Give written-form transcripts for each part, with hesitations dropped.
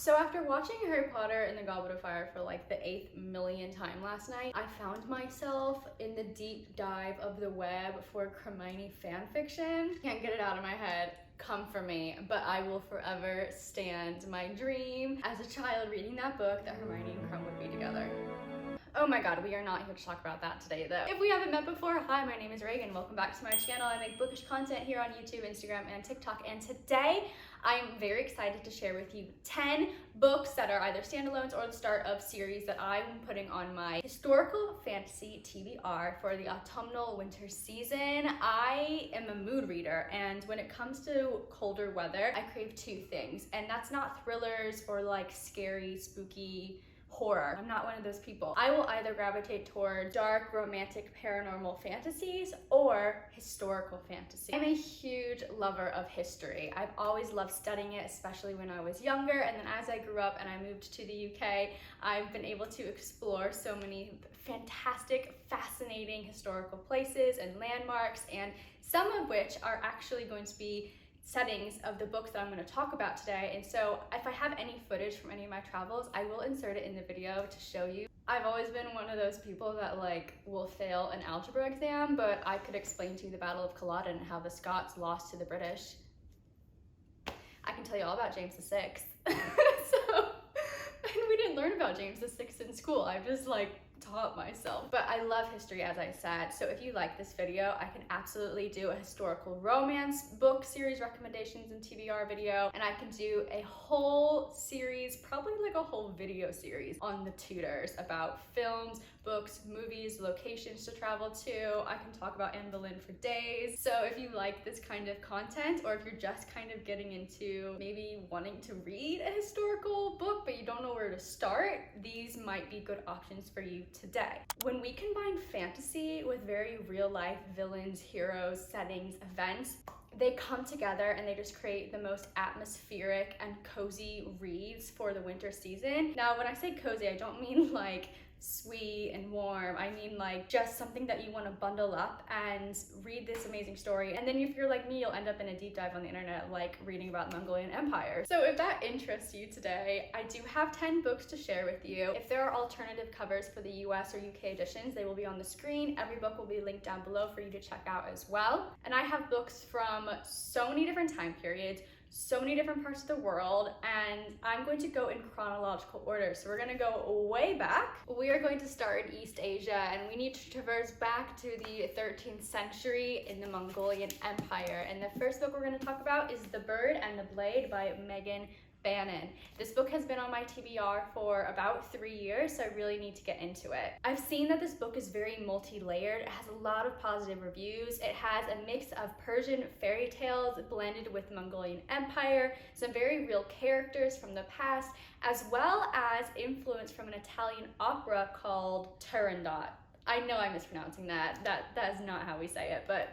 So after watching Harry Potter and the Goblet of Fire for like the 8th millionth time last night, I found myself in the deep dive of the web for Hermione fanfiction. Can't get it out of my head. Come for me, but I will forever stand my dream as a child reading that book that Hermione and Krum would be together. Oh my god, we are not here to talk about that today though. If we haven't met before, hi, my name is Ragan. Welcome back to my channel. I make bookish content here on YouTube, Instagram, and TikTok, and today I'm very excited to share with you 10 books that are either standalones or the start of series that I'm putting on my historical fantasy TBR for the autumnal winter season. I am a mood reader, and when it comes to colder weather, I crave two things, and that's not thrillers or like scary, spooky horror. I'm not one of those people. I will either gravitate toward dark, romantic, paranormal fantasies or historical fantasy. I'm a huge lover of history. I've always loved studying it, especially when I was younger, and then as I grew up and I moved to the UK, I've been able to explore so many fantastic, fascinating historical places and landmarks, and some of which are actually going to be settings of the books that I'm going to talk about today. And so if I have any footage from any of my travels, I will insert it in the video to show you. I've always been one of those people that like will fail an algebra exam, but I could explain to you the Battle of Culloden and how the Scots lost to the British. I can tell you all about James VI. And we didn't learn about James VI in school. I've just like taught myself. But I love history, as I said, so if you like this video, I can absolutely do a historical romance book series recommendations and TBR video, and I can do a whole series, probably like a whole video series on the Tudors about films, books, movies, locations to travel to. I can talk about Anne Boleyn for days. So if you like this kind of content, or if you're just kind of getting into maybe wanting to read a historical book but you don't know where to start, these might be good options for you today. When we combine fantasy with very real life villains, heroes, settings, events, they come together and they just create the most atmospheric and cozy reads for the winter season. Now, when I say cozy, I don't mean like sweet and warm. I mean like just something that you want to bundle up and read this amazing story. And then if you're like me, you'll end up in a deep dive on the internet, like reading about the Mongolian Empire. So if that interests you today, I do have 10 books to share with you. If there are alternative covers for the US or UK editions, they will be on the screen. Every book will be linked down below for you to check out as well. And I have books from so many different time periods, so many different parts of the world, and I'm going to go in chronological order. So we're going to go way back. We are going to start in East Asia, and we need to traverse back to the 13th century in the Mongolian Empire. And the first book we're going to talk about is The Bird and the Blade by Megan Bannon. This book has been on my TBR for about 3 years, so I really need to get into it. I've seen that this book is very multi-layered. It has a lot of positive reviews. It has a mix of Persian fairy tales blended with the Mongolian Empire, some very real characters from the past, as well as influence from an Italian opera called Turandot. I know I'm mispronouncing that. That is not how we say it, but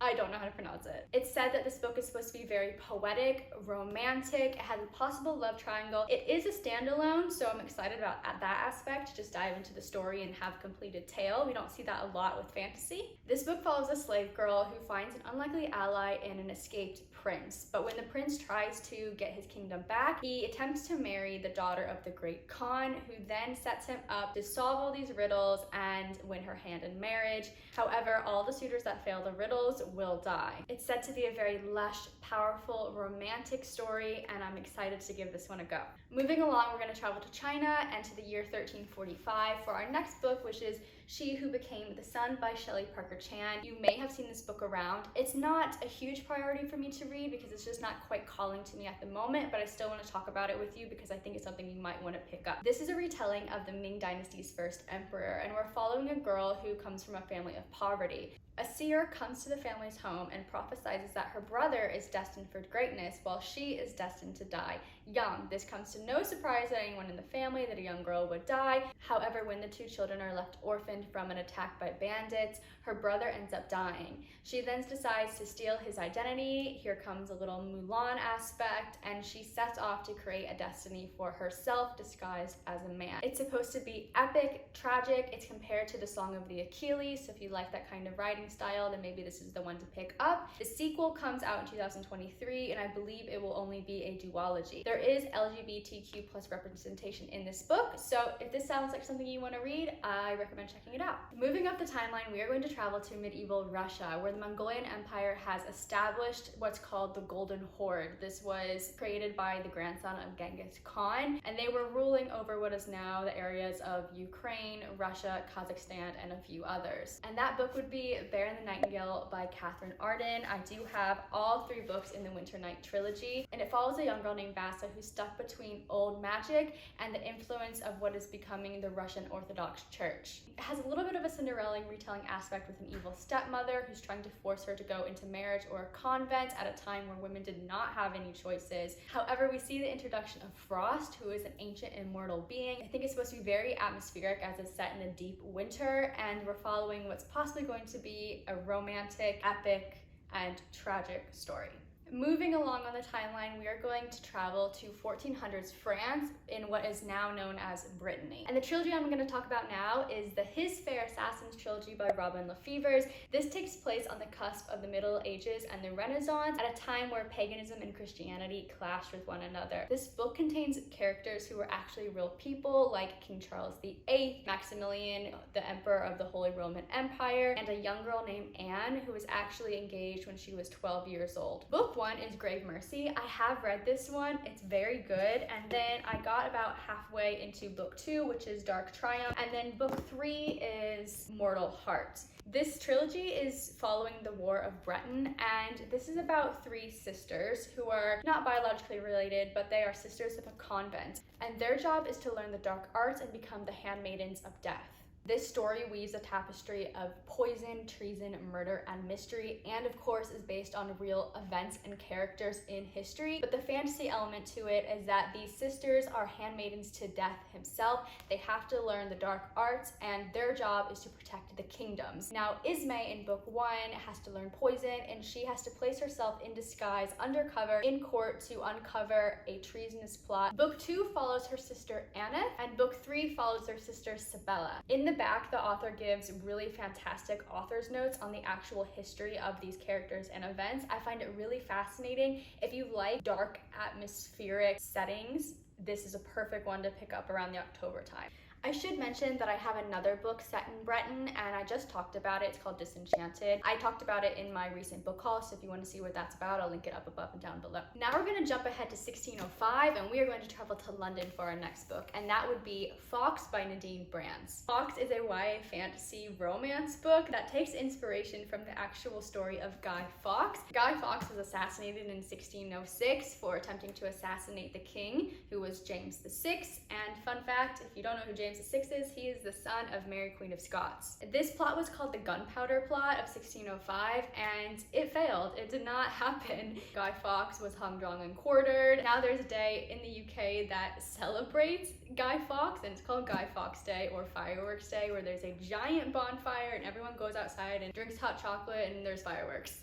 I don't know how to pronounce it. It's said that this book is supposed to be very poetic, romantic. It has a possible love triangle. It is a standalone, so I'm excited about that aspect, just dive into the story and have a completed tale. We don't see that a lot with fantasy. This book follows a slave girl who finds an unlikely ally in an escaped prince. But when the prince tries to get his kingdom back, he attempts to marry the daughter of the great Khan, who then sets him up to solve all these riddles and win her hand in marriage. However, all the suitors that fail the riddles will die. It's said to be a very lush, powerful, romantic story, and I'm excited to give this one a go. Moving along, we're going to travel to China and to the year 1345 for our next book, which is She Who Became the Sun by Shelley Parker Chan. You may have seen this book around. It's not a huge priority for me to read because it's just not quite calling to me at the moment, but I still want to talk about it with you because I think it's something you might want to pick up. This is a retelling of the Ming Dynasty's first emperor, and we're following a girl who comes from a family of poverty. A seer comes to the family's home and prophesies that her brother is destined for greatness while she is destined to die young. This comes to no surprise to anyone in the family that a young girl would die. However, when the two children are left orphaned orphaned from an attack by bandits. Her brother ends up dying. She then decides to steal his identity. Here comes a little Mulan aspect, and she sets off to create a destiny for herself disguised as a man. It's supposed to be epic, tragic. It's compared to the Song of the Achilles, so if you like that kind of writing style, then maybe this is the one to pick up. The sequel comes out in 2023, and I believe it will only be a duology. There is LGBTQ plus representation in this book, so if this sounds like something you want to read, I recommend checking it out. Moving up the timeline, we are going to travel to medieval Russia, where the Mongolian Empire has established what's called the Golden Horde. This was created by the grandson of Genghis Khan, and they were ruling over what is now the areas of Ukraine, Russia, Kazakhstan, and a few others. And that book would be Bear and the Nightingale by Catherine Arden. I do have all 3 books in the Winter Night trilogy, and it follows a young girl named Vasa who's stuck between old magic and the influence of what is becoming the Russian Orthodox Church. It has a little bit of a Cinderella retelling aspect with an evil stepmother who's trying to force her to go into marriage or a convent at a time where women did not have any choices. However, we see the introduction of Frost, who is an ancient immortal being. I think it's supposed to be very atmospheric as it's set in a deep winter, and we're following what's possibly going to be a romantic, epic, and tragic story. Moving along on the timeline, we are going to travel to 1400s France in what is now known as Brittany. And the trilogy I'm going to talk about now is the His Fair Assassins trilogy by Robin Lefevre. This takes place on the cusp of the Middle Ages and the Renaissance, at a time where paganism and Christianity clashed with one another. This book contains characters who were actually real people, like King Charles VIII, Maximilian, the Emperor of the Holy Roman Empire, and a young girl named Anne, who was actually engaged when she was 12 years old. Book 1 is Grave Mercy. I have read this one. It's very good. And then I got about halfway into book 2, which is Dark Triumph. And then book 3 is Mortal Heart. This trilogy is following the War of Breton, and this is about 3 sisters who are not biologically related, but they are sisters of a convent. And their job is to learn the dark arts and become the handmaidens of death. This story weaves a tapestry of poison, treason, murder, and mystery, and of course is based on real events and characters in history. But the fantasy element to it is that these sisters are handmaidens to Death himself. They have to learn the dark arts, and their job is to protect the kingdoms. Now, Ismay in book 1 has to learn poison, and she has to place herself in disguise undercover in court to uncover a treasonous plot. Book 2 follows her sister Anna, and book 3 follows her sister Sabella. In the back, the author gives really fantastic author's notes on the actual history of these characters and events. I find it really fascinating. If you like dark, atmospheric settings, this is a perfect one to pick up around the October time. I should mention that I have another book set in Breton, and I just talked about it. It's called Disenchanted. I talked about it in my recent book haul, so if you want to see what that's about, I'll link it up above and down below. Now we're going to jump ahead to 1605, and we are going to travel to London for our next book, and that would be Fawkes by Nadine Brands. Fawkes is a YA fantasy romance book that takes inspiration from the actual story of Guy Fawkes. Guy Fawkes was assassinated in 1606 for attempting to assassinate the king, who was James VI. And fun fact, if you don't know who James VI is, he is the son of Mary Queen of Scots. This plot was called the Gunpowder Plot of 1605, and it failed. It did not happen. Guy Fawkes was hung, drawn, and quartered. Now there's a day in the UK that celebrates Guy Fawkes, and it's called Guy Fawkes Day or Fireworks Day, where there's a giant bonfire and everyone goes outside and drinks hot chocolate and there's fireworks.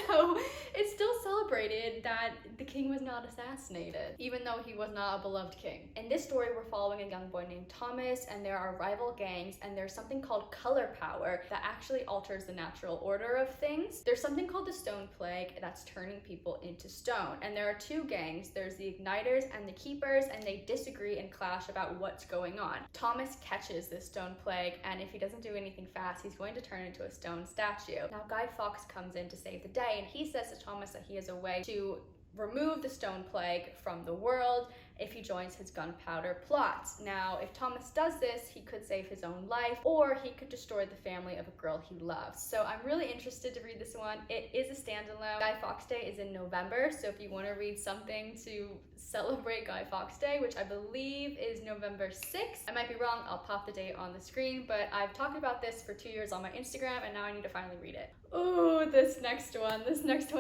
So it's still celebrated that the king was not assassinated, even though he was not a beloved king. In this story, we're following a young boy named Thomas, and there are rival gangs, and there's something called color power that actually alters the natural order of things. There's something called the Stone Plague that's turning people into stone, and there are 2 gangs. There's the Igniters and the Keepers, and they disagree and clash about what's going on. Thomas catches this Stone Plague, and if he doesn't do anything fast, he's going to turn into a stone statue. Now Guy Fawkes comes in to save the day, and he says to Thomas that he has a way to remove the Stone Plague from the world if he joins his gunpowder plot. Now, if Thomas does this, he could save his own life, or he could destroy the family of a girl he loves. So I'm really interested to read this one. It is a standalone. Guy Fawkes Day is in November, so if you want to read something to celebrate Guy Fawkes Day, which I believe is November 6th. I might be wrong, I'll pop the date on the screen, but I've talked about this for 2 years on my Instagram, and now I need to finally read it. Oh, this next one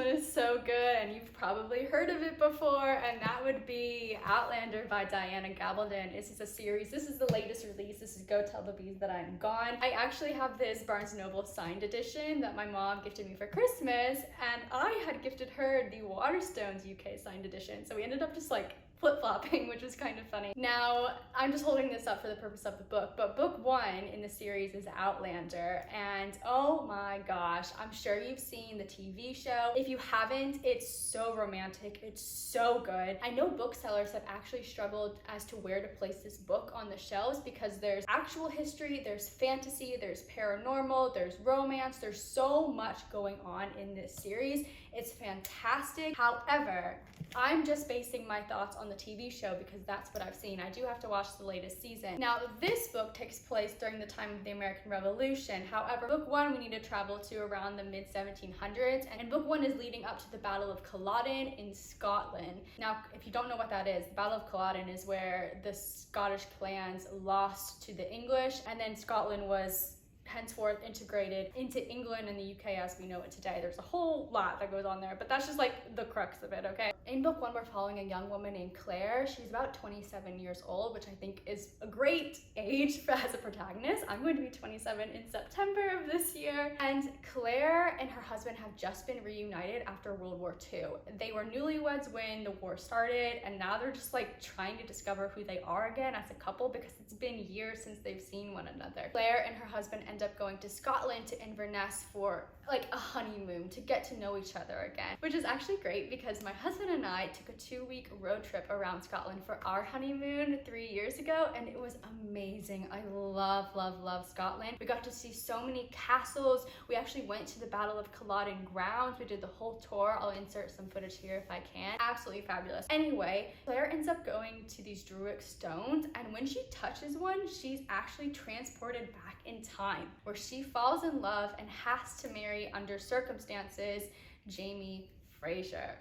is so good, and you've probably heard of it before, and that would be Outlander by Diana Gabaldon. This is a series. This is the latest release. This is Go Tell the Bees That I'm Gone. I actually have this Barnes & Noble signed edition that my mom gifted me for Christmas, and I had gifted her the Waterstones UK signed edition. So we ended up just like flip-flopping, which was kind of funny. Now, I'm just holding this up for the purpose of the book, but book one in the series is Outlander, and oh my gosh, I'm sure you've seen the TV show. If you haven't, it's so romantic, it's so good. I know booksellers have actually struggled as to where to place this book on the shelves because there's actual history, there's fantasy, there's paranormal, there's romance, there's so much going on in this series. It's fantastic. However, I'm just basing my thoughts on the TV show because that's what I've seen. I do have to watch the latest season. Now, this book takes place during the time of the American Revolution. However, book one, we need to travel to around the mid-1700s, and book one is leading up to the Battle of Culloden in Scotland. Now, if you don't know what that is, the Battle of Culloden is where the Scottish clans lost to the English, and then Scotland was henceforth integrated into England and the UK as we know it today. There's a whole lot that goes on there, but that's just like the crux of it, okay? In book one, we're following a young woman named Claire. She's about 27 years old, which I think is a great age as a protagonist. I'm going to be 27 in September of this year. And Claire and her husband have just been reunited after World War II. They were newlyweds when the war started, and now they're just like trying to discover who they are again as a couple because it's been years since they've seen one another. Claire and her husband end up going to Scotland to Inverness for like a honeymoon to get to know each other again, which is actually great because my husband and I took a 2-week road trip around Scotland for our honeymoon 3 years ago, and it was amazing. I love, love, love Scotland. We got to see so many castles. We actually went to the Battle of Culloden grounds. We did the whole tour. I'll insert some footage here if I can. Absolutely fabulous. Anyway, Claire ends up going to these Druidic stones, and when she touches one, she's actually transported back in time, where she falls in love and has to marry, under circumstances, Jamie Fraser.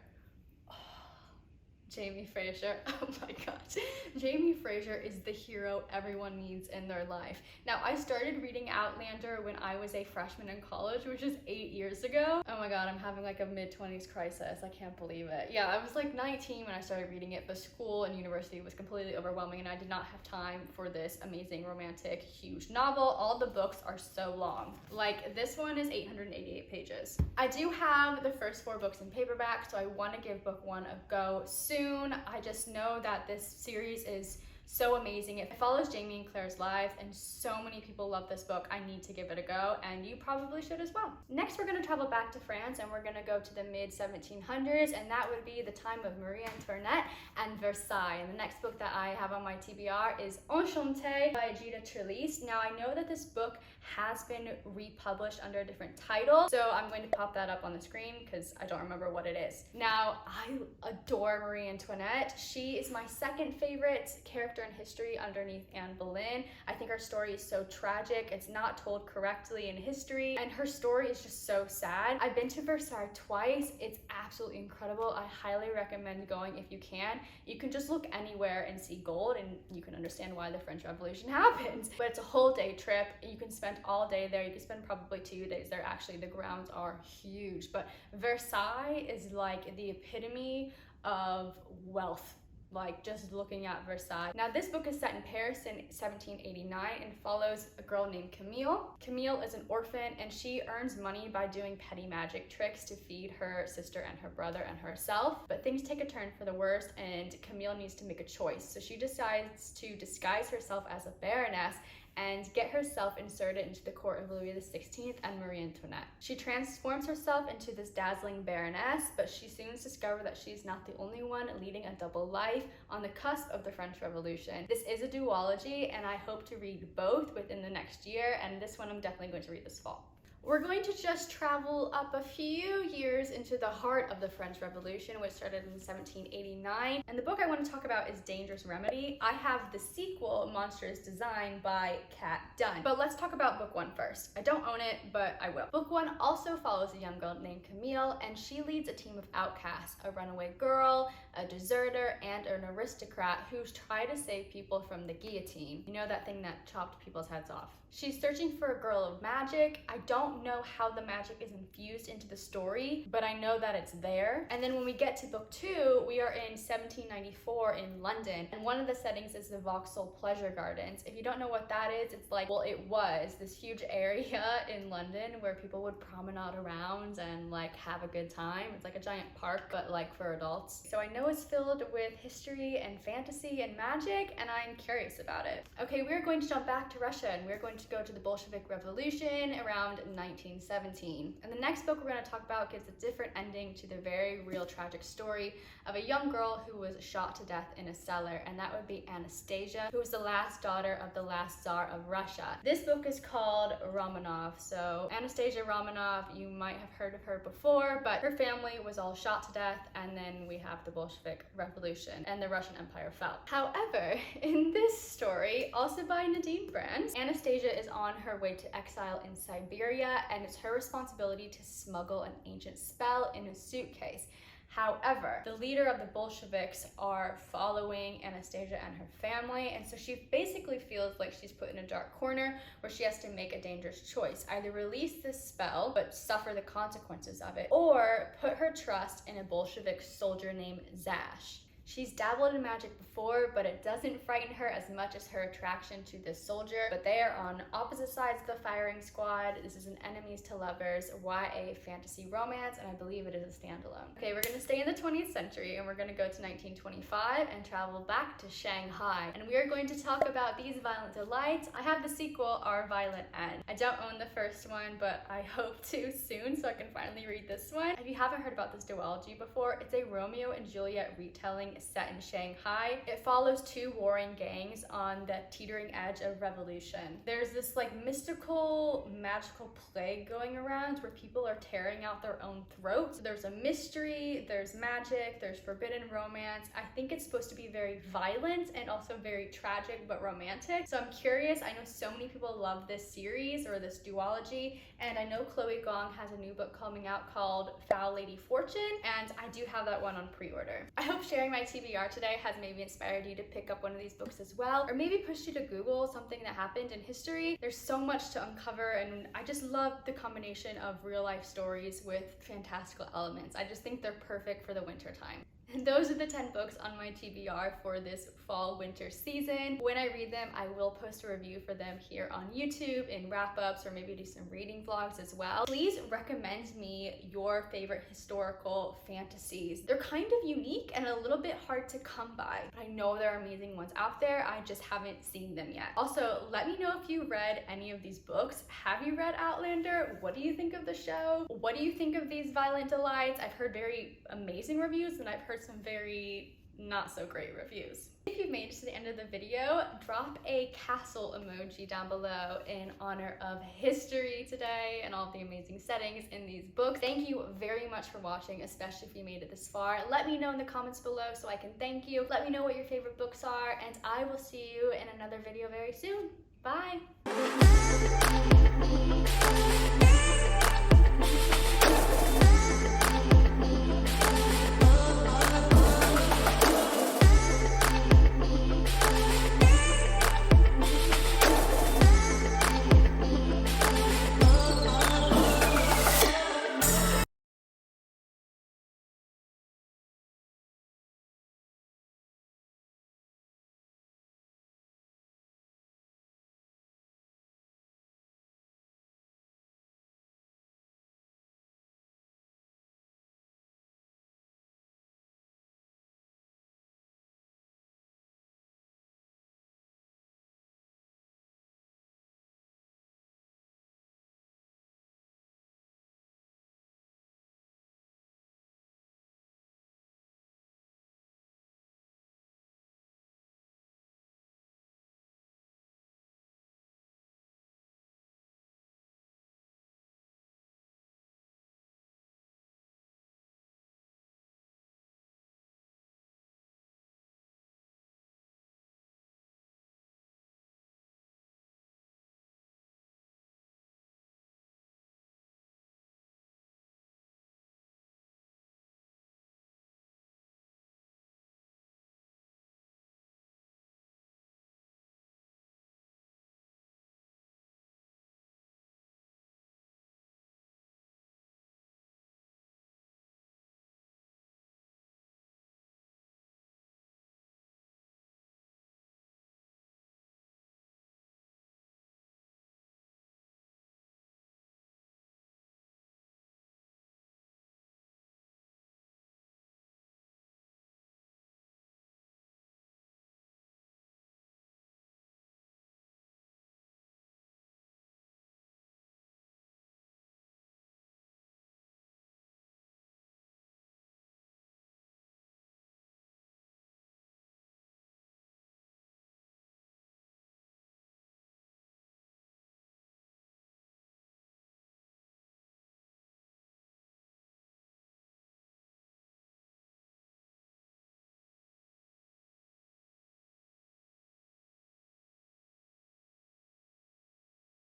Jamie Fraser, oh my gosh. Jamie Fraser is the hero everyone needs in their life. Now, I started reading Outlander when I was a freshman in college, which is 8 years ago. Oh my god, I'm having like a mid-20s crisis. I can't believe it. Yeah, I was like 19 when I started reading it, but school and university was completely overwhelming and I did not have time for this amazing, romantic, huge novel. All the books are so long. Like, this one is 888 pages. I do have the first 4 books in paperback, so I want to give book one a go soon. I just know that this series is so amazing. It follows Jamie and Claire's lives, and so many people love this book. I need to give it a go, and you probably should as well. Next, we're going to travel back to France, and we're going to go to the mid-1700s, and that would be the time of Marie Antoinette and Versailles. And the next book that I have on my TBR is Enchantée by Gita Trellis. Now, I know that this book has been republished under a different title, so I'm going to pop that up on the screen because I don't remember what it is. Now, I adore Marie Antoinette. She is my second favorite character in history underneath Anne Boleyn. I think her story is so tragic. It's not told correctly in history, and her story is just so sad. I've been to Versailles twice. It's absolutely incredible. I highly recommend going if you can. You can just look anywhere and see gold, and you can understand why the French Revolution happened. But it's a whole day trip. You can spend all day there. You can spend probably 2 days there. Actually, the grounds are huge, but Versailles is like the epitome of wealth. Like, just looking at Versailles. Now, this book is set in Paris in 1789 and follows a girl named Camille. Camille is an orphan, and she earns money by doing petty magic tricks to feed her sister and her brother and herself. But things take a turn for the worst, and Camille needs to make a choice. So she decides to disguise herself as a baroness and get herself inserted into the court of Louis XVI and Marie Antoinette. She transforms herself into this dazzling baroness, but she soon discovers that she's not the only one leading a double life on the cusp of the French Revolution. This is a duology, and I hope to read both within the next year, and this one I'm definitely going to read this fall. We're going to just travel up a few years into the heart of the French Revolution, which started in 1789. And the book I want to talk about is Dangerous Remedy. I have the sequel, Monstrous Design by Kat Dunn. But let's talk about book one first. I don't own it, but I will. Book one also follows a young girl named Camille, and she leads a team of outcasts, a runaway girl, a deserter, and an aristocrat who's trying to save people from the guillotine. You know, that thing that chopped people's heads off. She's searching for a girl of magic. I don't know how the magic is infused into the story, but I know that it's there. And then when we get to book 2, we are in 1794 in London, and one of the settings is the Vauxhall Pleasure Gardens. If you don't know what that is, it's like, well, it was this huge area in London where people would promenade around and like have a good time. It's like a giant park, but like for adults. So I know it's filled with history and fantasy and magic, and I'm curious about it. Okay, we're going to jump back to Russia, and we're going to go to the Bolshevik Revolution around 1917. And the next book we're going to talk about gives a different ending to the very real tragic story of a young girl who was shot to death in a cellar, and that would be Anastasia, who was the last daughter of the last Tsar of Russia. This book is called Romanov. So Anastasia Romanov, you might have heard of her before, but her family was all shot to death, and then we have the Bolshevik Revolution and the Russian Empire fell. However, in this story, also by Nadine Brands, Anastasia is on her way to exile in Siberia, and it's her responsibility to smuggle an ancient spell in a suitcase. However, the leader of the Bolsheviks are following Anastasia and her family, and so she basically feels like she's put in a dark corner where she has to make a dangerous choice. Either release this spell, but suffer the consequences of it, or put her trust in a Bolshevik soldier named Zash. She's dabbled in magic before, but it doesn't frighten her as much as her attraction to this soldier. But they are on opposite sides of the firing squad. This is an enemies to lovers YA fantasy romance, and I believe it is a standalone. Okay, we're gonna stay in the 20th century, and we're gonna go to 1925 and travel back to Shanghai. And we are going to talk about These Violent Delights. I have the sequel, Our Violent End. I don't own the first one, but I hope to soon, so I can finally read this one. If you haven't heard about this duology before, it's a Romeo and Juliet retelling set in Shanghai. It follows 2 warring gangs on the teetering edge of revolution. There's this like mystical, magical plague going around where people are tearing out their own throats. So there's a mystery, there's magic, there's forbidden romance. I think it's supposed to be very violent and also very tragic but romantic. So I'm curious. I know so many people love this series or this duology, and I know Chloe Gong has a new book coming out called Foul Lady Fortune, and I do have that one on pre-order. I hope sharing my TBR today has maybe inspired you to pick up one of these books as well, or maybe pushed you to Google something that happened in history. There's so much to uncover, and I just love the combination of real life stories with fantastical elements. I just think they're perfect for the winter time. And those are the 10 books on my TBR for this fall-winter season. When I read them, I will post a review for them here on YouTube in wrap-ups, or maybe do some reading vlogs as well. Please recommend me your favorite historical fantasies. They're kind of unique and a little bit hard to come by, but I know there are amazing ones out there. I just haven't seen them yet. Also, let me know if you read any of these books. Have you read Outlander? What do you think of the show? What do you think of These Violent Delights? I've heard very amazing reviews, and I've heard some very not so great reviews. If you've made it to the end of the video, drop a castle emoji down below in honor of history today and all of the amazing settings in these books. Thank you very much for watching, especially if you made it this far. Let me know in the comments below so I can thank you. Let me know what your favorite books are, and I will see you in another video very soon. Bye!